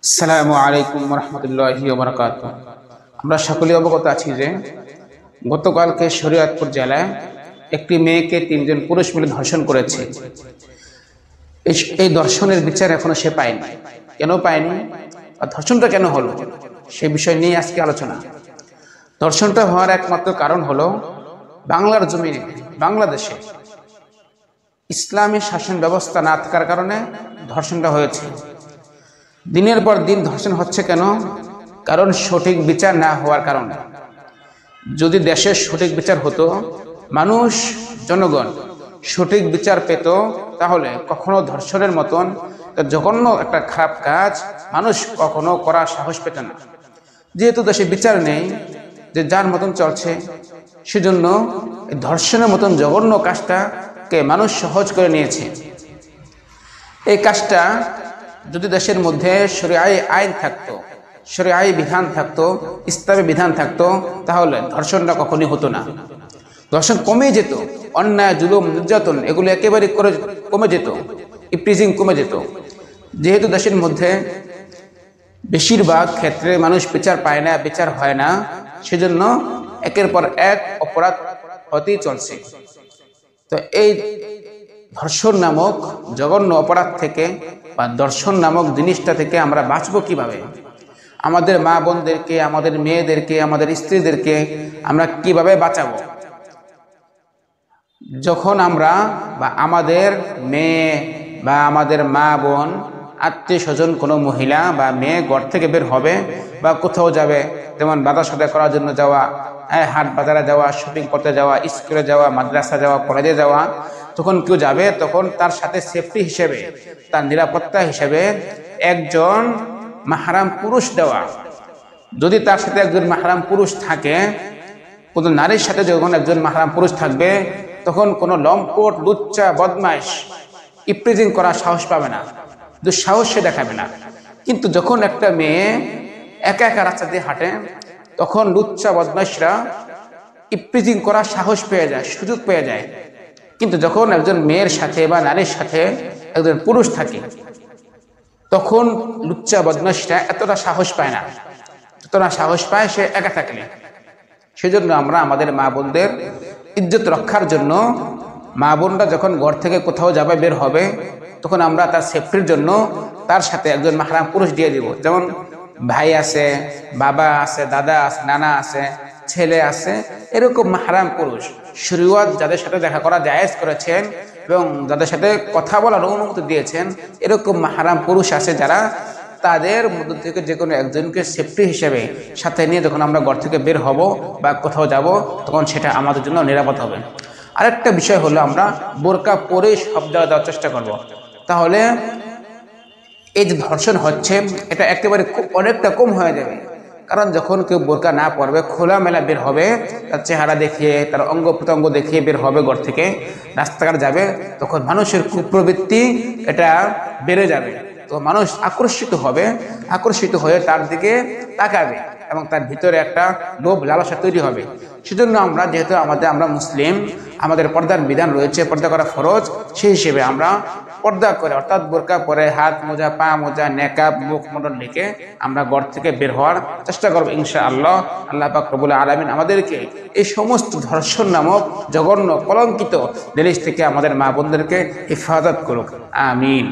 আসসালামু আলাইকুম রহমতুল্লাহি ওয়া বারাকাতুহু। আমরা সকলেই অবগত আছি যে গতকালকে শরীয়তপুর জেলায় একটি মেয়েকে তিনজন পুরুষ মিলে ধর্ষণ করেছে। এই ধর্ষণের বিচার এখনো সে পায়নি। কেন পায়নি আর ধর্ষণটা কেন হলো সে বিষয় নিয়ে আজকে আলোচনা। ধর্ষণটা হওয়ার একমাত্র কারণ হলো বাংলার জমিনে বাংলাদেশে ইসলামী শাসন ব্যবস্থা না থাকার কারণে ধর্ষণটা হয়েছে। দিনের পর দিন ধর্ষণ হচ্ছে কেন? কারণ সঠিক বিচার না হওয়ার কারণে। যদি দেশের সঠিক বিচার হতো, মানুষ জনগণ সঠিক বিচার পেত, তাহলে কখনো ধর্ষণের মতন জঘন্য একটা খারাপ কাজ মানুষ কখনো করার সাহস পেত না। যেহেতু দেশে বিচার নেই, যে যার মতন চলছে, সেজন্য ধর্ষণের মতন জঘন্য কাজটাকে মানুষ সহজ করে নিয়েছে। এই কাজটা যদি দেশের মধ্যে শরীআই আইন থাকতো, শরীআই বিধান থাকতো, ইসলামী বিধান থাকতো, তাহলে ধর্ষণটা কখনই হতো না। ধর্ষণ কমে যেত, অন্যায় জুলুম নির্যাতন এগুলো একেবারে কমে যেত, ইপটিজিং কমে যেত। যেহেতু দেশের মধ্যে বেশিরভাগ ক্ষেত্রে মানুষ বিচার পায় না, বিচার হয় না, সেজন্য একের পর এক অপরাধ হতেই চলছে। তো এই ধর্ষণ নামক জঘন্য অপরাধ থেকে বা ধর্ষণ নামক জিনিসটা থেকে আমরা বাঁচবো কিভাবে? আমাদের মা বোনদেরকে, আমাদের মেয়েদেরকে, আমাদের স্ত্রীদেরকে আমরা কিভাবে বাঁচাবো? যখন আমরা বা আমাদের মেয়ে বা আমাদের মা বোন, আত্মীয় স্বজন কোনো মহিলা বা মেয়ে ঘর থেকে বের হবে বা কোথাও যাবে, যেমন বাজার সদাই করার জন্য যাওয়া, হাট বাজারে যাওয়া, শপিং করতে যাওয়া, স্কুলে যাওয়া, মাদ্রাসা যাওয়া, কলেজে যাওয়া, তখন কেউ যাবে, তখন তার সাথে সেফটি হিসেবে, তার নিরাপত্তা হিসেবে একজন মাহরাম পুরুষ দেওয়া। যদি তার সাথে একজন মাহরাম পুরুষ থাকে, কোনো নারীর সাথে যখন একজন মাহরাম পুরুষ থাকবে, তখন কোনো লম্পট, লুচ্চা, বদমাইশ ইপটিজিং করার সাহস পাবে না, দুঃসাহস সে দেখাবে না। কিন্তু যখন একটা মেয়ে একা একা রাস্তা দিয়ে হাঁটে, তখন লুচ্চা বদমাইশরা ইপটিজিং করার সাহস পেয়ে যায়, সুযোগ পেয়ে যায়। কিন্তু যখন একজন মেয়ের সাথে বা নারীর সাথে একজন পুরুষ থাকে, তখন লুচ্চা বদমাইশরা এতটা সাহস পায় না, যতটা সাহস পায় সে একা থাকলে। সেজন্য আমরা আমাদের মা বোনদের ইজ্জত রক্ষার জন্য, মা বোনরা যখন ঘর থেকে কোথাও যাবে, বের হবে, তখন আমরা তার সেফটির জন্য তার সাথে একজন মাহরাম পুরুষ দিয়ে দিব। যেমন ভাই আছে, বাবা আছে, দাদা আছে, নানা আছে, ছেলে আছে, এরকম মাহরাম পুরুষ শরীয়ত যাদের সাথে দেখা করা জায়েজ করেছেন এবং যাদের সাথে কথা বলার অনুমতি দিয়েছেন, এরকম মাহরাম পুরুষ আছে যারা তাদের মধ্যে থেকে যে কোনো একজনকে সেফটি হিসেবে সাথে নিয়ে যখন আমরা ঘর থেকে বের হব বা কোথাও যাব, তখন সেটা আমাদের জন্য নিরাপদ হবে। আরেকটা বিষয় হলো, আমরা বোরকা পরে সব জায়গায় যাওয়ার চেষ্টা করব। তাহলে এই যে ধর্ষণ হচ্ছে, এটা একেবারে অনেকটা কম হয়ে যাবে। কারণ যখন কেউ বোরকা না পরবে, খোলামেলা বের হবে, তার চেহারা দেখিয়ে, তার অঙ্গ প্রত্যঙ্গ দেখিয়ে বের হবে, ঘর থেকে রাস্তাঘাট যাবে, তখন মানুষের কুপ্রবৃত্তি এটা বেড়ে যাবে। তো মানুষ আকর্ষিত হবে, আকর্ষিত হয়ে তার দিকে তাকাবে এবং তার ভিতরে একটা লোভ লালসা তৈরি হবে। সেজন্য আমরা, যেহেতু আমরা মুসলিম, আমাদের পর্দার বিধান রয়েছে, পর্দা করা ফরজ, সেই হিসেবে আমরা পর্দা করে, অর্থাৎ বোরকা পরে, হাত মোজা, পা মোজা, নেকাব, মুখমণ্ডল ঢেকে আমরা ঘর থেকে বের হওয়ার চেষ্টা করবো ইনশাআল্লাহ। আল্লাহ পাক রব্বুল আলামিন আমাদেরকে এই সমস্ত ধর্ষণ নামক জঘন্য কলঙ্কিত জিনিস থেকে আমাদের মা বোনদেরকে হেফাজত করুক, আমিন।